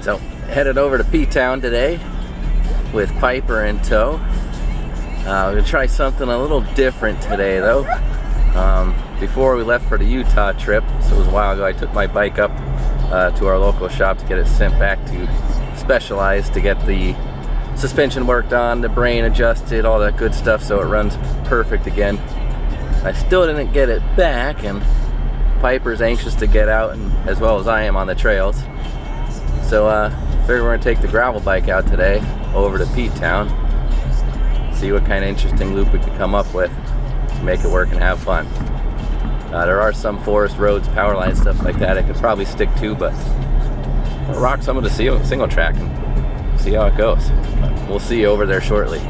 So, headed over to P-Town today with Piper in tow. We're gonna try something a little different today though. Before we left for the Utah trip, so it was a while ago, I took my bike up to our local shop to get it sent back to Specialized to get the suspension worked on, the brain adjusted, all that good stuff so it runs perfect again. I still didn't get it back, and Piper's anxious to get out, and as well as I am, on the trails. So figure we're gonna take the gravel bike out today over to P-Town, see what kind of interesting loop we could come up with to make it work and have fun. There are some forest roads, power lines, stuff like that I could probably stick to, but I'll rock some of the single track and see how it goes. But we'll see you over there shortly.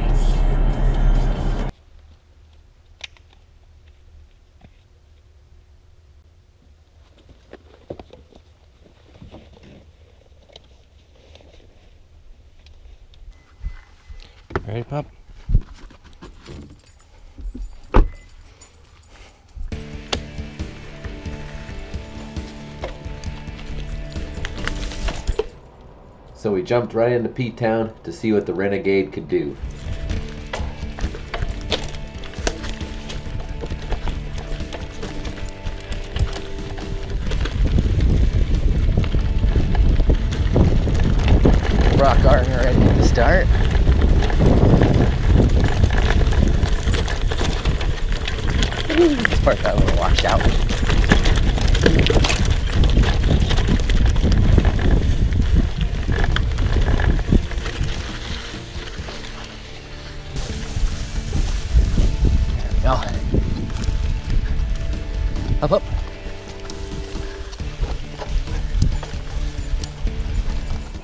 Ready, pup? So we jumped right into P-Town to see what the Renegade could do. Rock garden ready to start. This part got a little washed out. Up, up.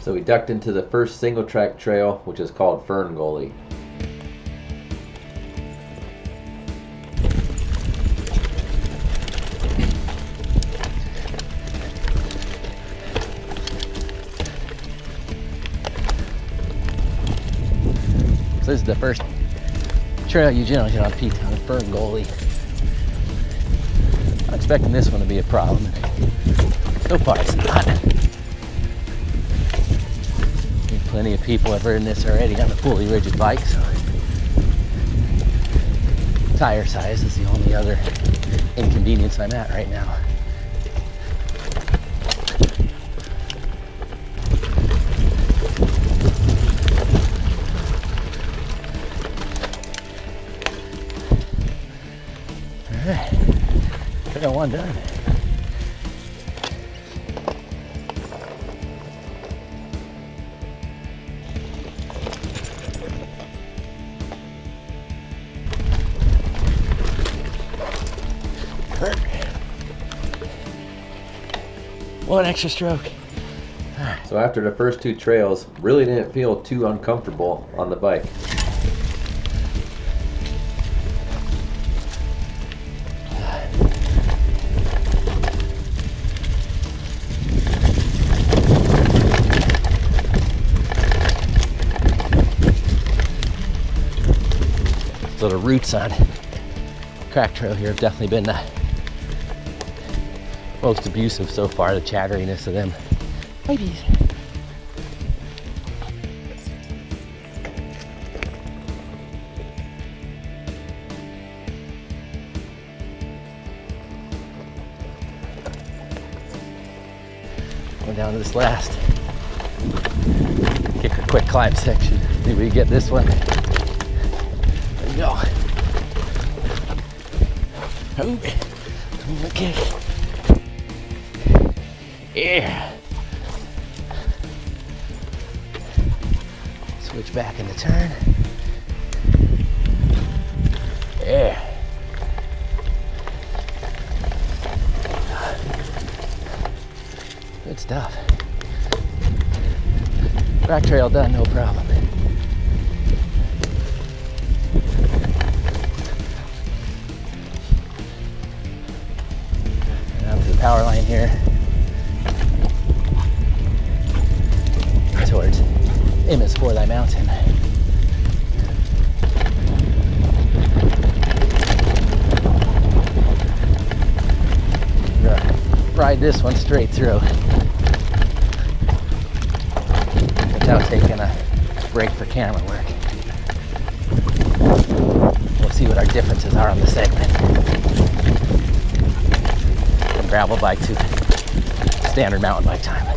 So we ducked into the first single track trail, which is called Fern Gully. So this is the first trail you generally get on P-Town, Fern Gully. I'm expecting this one to be a problem. So far it's not. Plenty of people have ridden this already on a fully rigid bike, so tire size is the only other inconvenience I'm at right now. Alright, I got one done. One extra stroke. So after the first two trails, really didn't feel too uncomfortable on the bike. So the roots on crack trail here have definitely been most abusive so far, the chatteriness of them babies. Going down to this last kick a quick climb section. Maybe we get this one. There we go. Okay. Yeah. Switch back in the turn. Yeah. Good stuff. Rack trail done, no problem. And up to the power line here. Towards Immin's For Thy Mountain. ride this one straight through without taking a break for camera work. We'll see what our differences are on the segment from gravel bike to standard mountain bike time.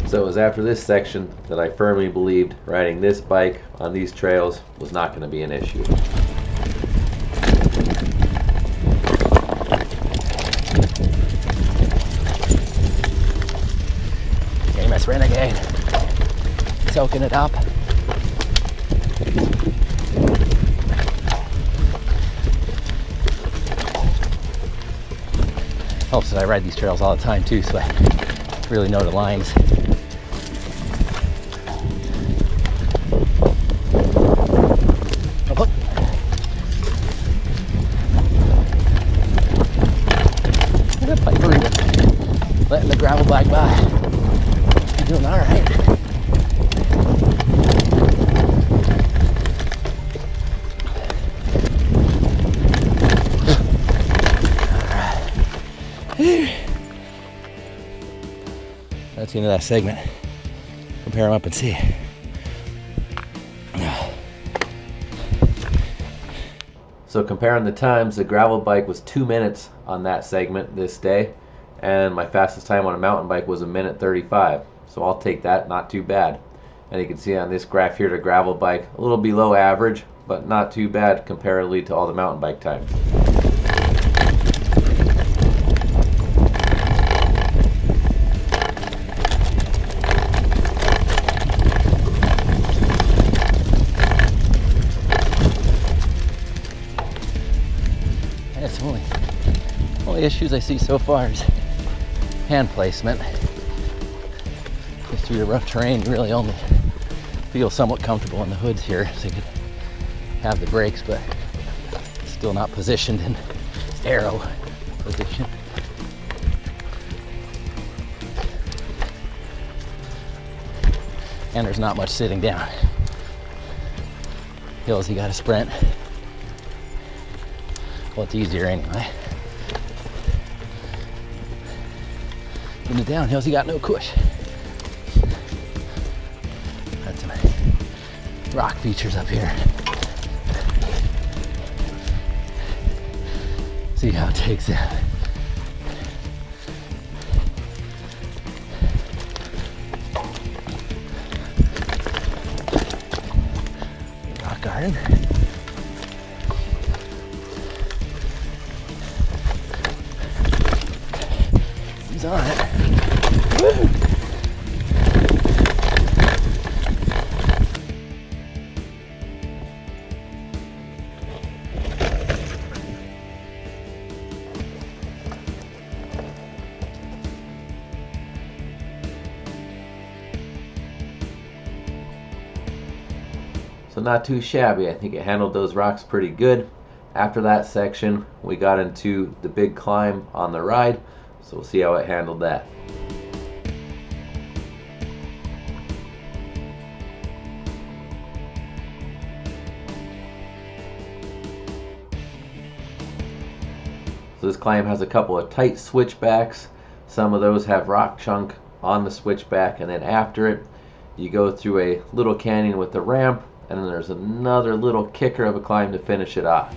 So it was after this section that I firmly believed riding this bike on these trails was not going to be an issue. Jamis Renegade, soaking it up. Helps that I ride these trails all the time too, so I really know the lines. Letting the gravel bike by. You're doing all right. That's the end of that segment. Compare them up and see. So comparing the times, the gravel bike was 2 minutes on that segment this day, and my fastest time on a mountain bike was 1:35. So I'll take that, not too bad. And you can see on this graph here, the gravel bike a little below average, but not too bad comparatively to all the mountain bike times. That's only issues I see so far is hand placement. Just through the rough terrain, you really only feel somewhat comfortable in the hoods here, so you could have the brakes, but still not positioned in arrow position. And there's not much sitting down. Hills you gotta sprint. Well, it's easier anyway. In the downhills, you got no cush. Got some rock features up here. See how it takes that. Rock garden. He's on it. Woo! So not too shabby. I think it handled those rocks pretty good. After that section, we got into the big climb on the ride, so we'll see how it handled that. So this climb has a couple of tight switchbacks. Some of those have rock chunk on the switchback, and then after it, you go through a little canyon with a ramp, and then there's another little kicker of a climb to finish it off.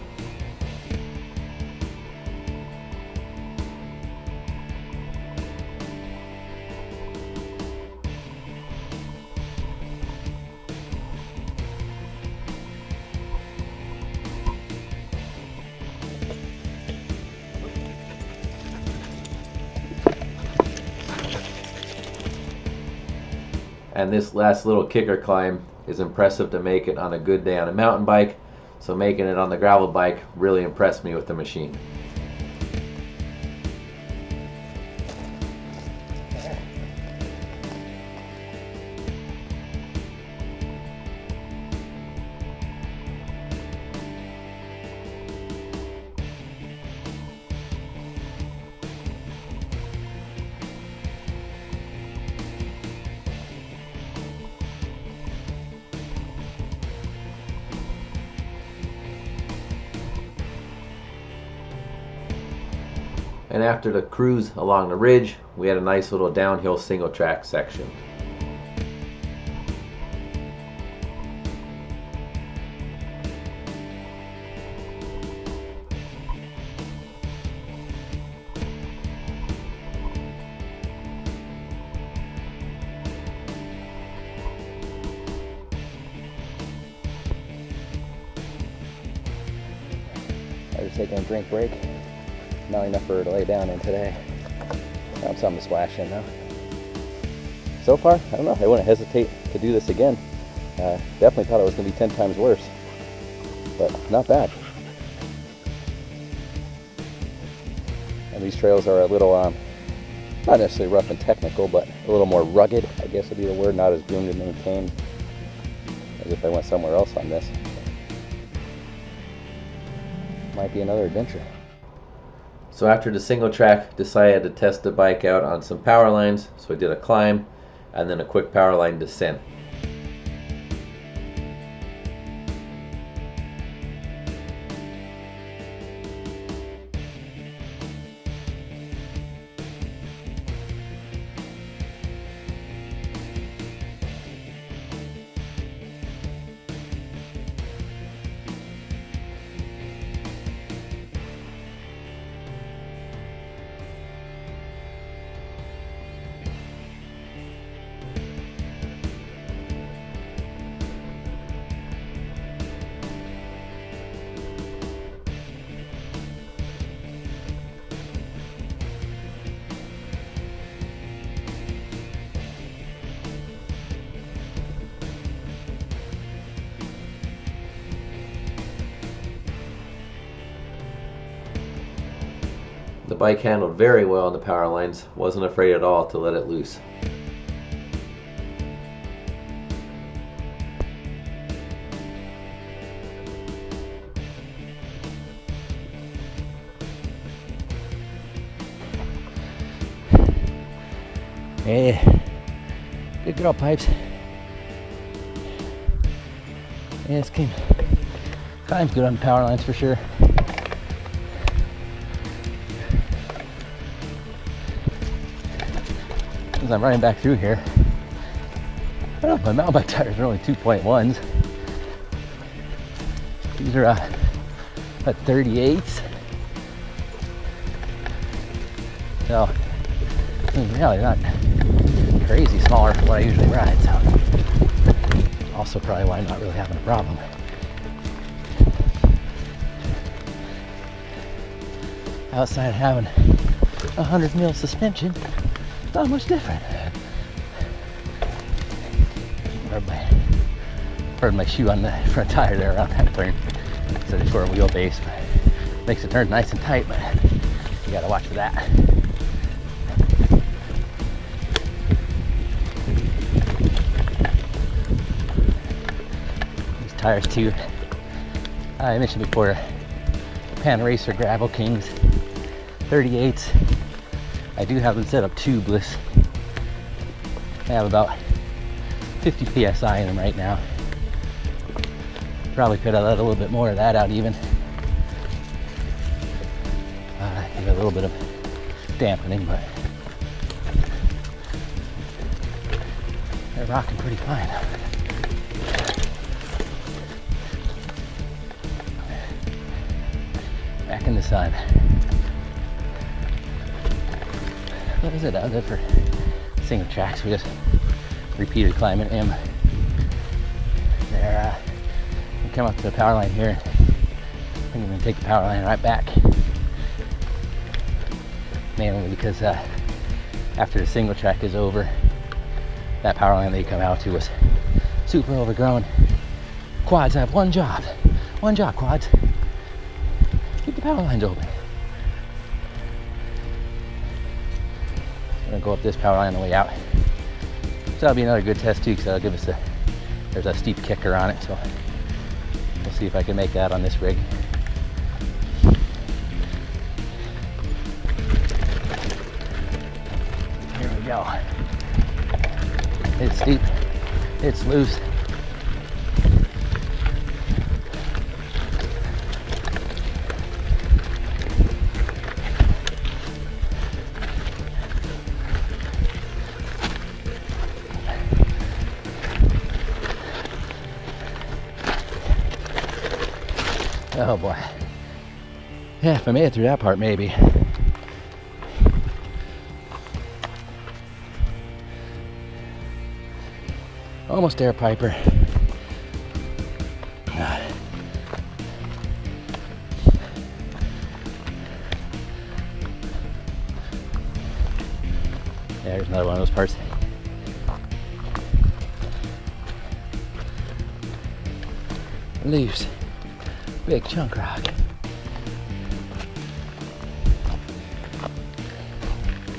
And this last little kicker climb is impressive to make it on a good day on a mountain bike, so making it on the gravel bike really impressed me with the machine. and after the cruise along the ridge, we had a nice little downhill single track section. I was taking a drink break. Not enough for her to lay down in today. Found something to splash in though. So far, I don't know. I wouldn't hesitate to do this again. Definitely thought it was going to be 10 times worse, but not bad. And these trails are a little, not necessarily rough and technical, but a little more rugged, I guess would be the word. Not as groomed and maintained as if I went somewhere else on this. Might be another adventure. So after the single track, decided to test the bike out on some power lines. So I did a climb and then a quick power line descent. The bike handled very well on the power lines, wasn't afraid at all to let it loose. Hey, good girl, Pipes. Yeah, this climb's good on the power lines for sure. As I'm running back through here, I don't know if my mountain bike tires are only 2.1s. These are at 38s. So, really not crazy smaller for what I usually ride. So, also probably why I'm not really having a problem. Outside of having 100 mil suspension, not much different. Heard my shoe on the front tire there around that turn. It's a short wheelbase, but makes the turn nice and tight, but you gotta watch for that. These tires too, I mentioned before, Pan Racer Gravel Kings 38s. I do have them set up tubeless. I have about 50 psi in them right now. Probably could have let a little bit more of that out even. Give it a little bit of dampening, but they're rocking pretty fine. Back in the sun. What is it? That was it for single tracks. We just repeated climbing M. There, we come up to the power line here. I think I'm gonna take the power line right back. Mainly because after the single track is over, that power line that you come out to was super overgrown. Quads have one job. One job, quads. Keep the power lines open. Gonna go up this power line on the way out. So that'll be another good test too, because that'll give us there's a steep kicker on it, so we'll see if I can make that on this rig. Here we go. It's steep, it's loose. Oh boy. Yeah, if I made it through that part, maybe. Almost there, Piper. Ah. There's another one of those parts. Loose. Big chunk rock.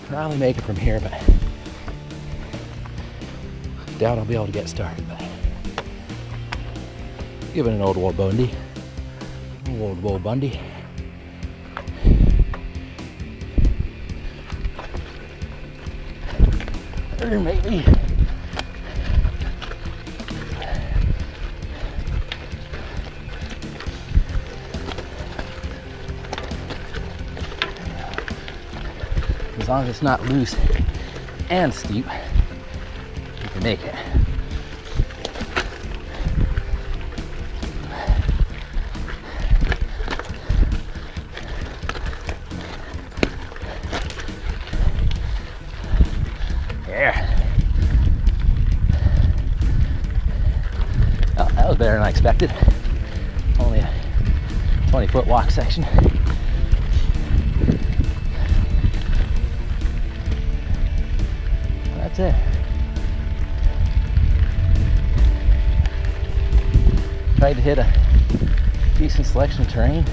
Probably make it from here, but doubt I'll be able to get started. But give it an old Wool Bundy. Old Wool Bundy. Or maybe. As long as it's not loose and steep, you can make it. Yeah. Oh, that was better than I expected. Only a 20-foot walk section. That's it. Tried to hit a decent selection of terrain.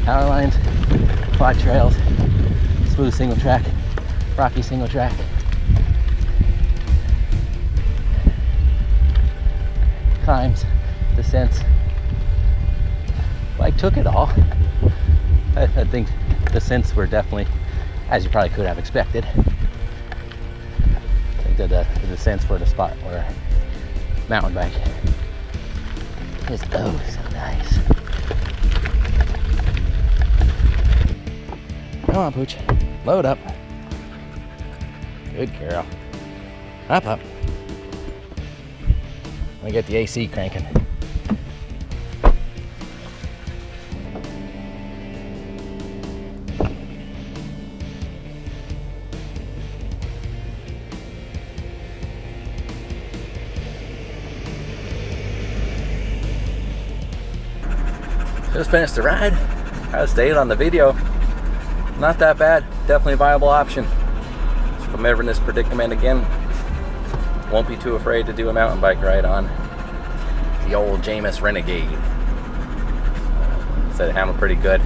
Power lines, quad trails, smooth single track, rocky single track. Climbs, descents. Well, I took it all. I think descents were definitely, as you probably could have expected. I think that the descents were the spot where mountain bike is oh so nice. Come on, Pooch. Load up. Good girl. Up, up. Let me get the AC cranking. Just finished the ride. I stayed on the video. Not that bad. Definitely a viable option. If I'm ever in this predicament again, won't be too afraid to do a mountain bike ride on the old Jamis Renegade. Said it hammered pretty good.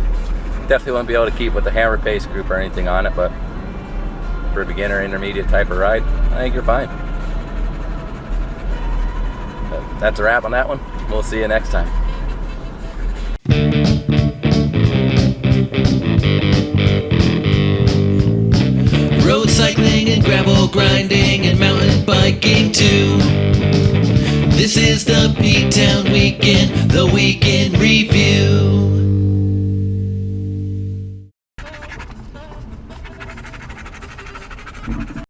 Definitely won't be able to keep with the hammer pace group or anything on it, but for a beginner, intermediate type of ride, I think you're fine. But that's a wrap on that one. We'll see you next time. Road cycling and gravel grinding and mountain biking too. This is the P-Town Weekend, the Weekend Review.